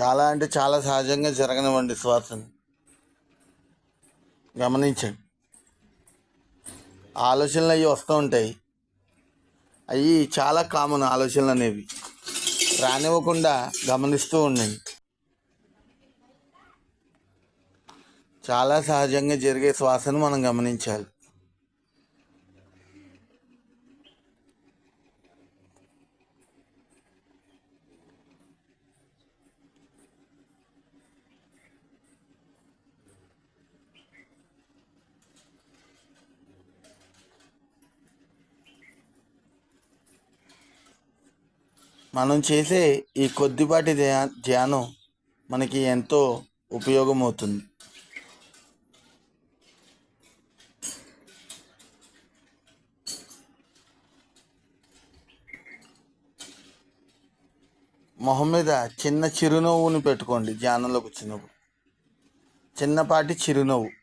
చాలా అంటే చాలా సహజంగా జరగనివ్వండి. శ్వాసను గమనించండి. ఆలోచనలు అవి వస్తూ ఉంటాయి. అవి చాలా కామన్. ఆలోచనలు అనేవి రానివ్వకుండా గమనిస్తూ ఉండండి. చాలా సహజంగా జరిగే శ్వాసను మనం గమనించాలి. మనం చేసే ఈ కొద్దిపాటి ధ్యానం మనకి ఎంతో ఉపయోగమవుతుంది. మొహం మీద చిన్న చిరునవ్వుని పెట్టుకోండి. ధ్యానంలోకి వచ్చినప్పుడు చిన్నపాటి చిరునవ్వు.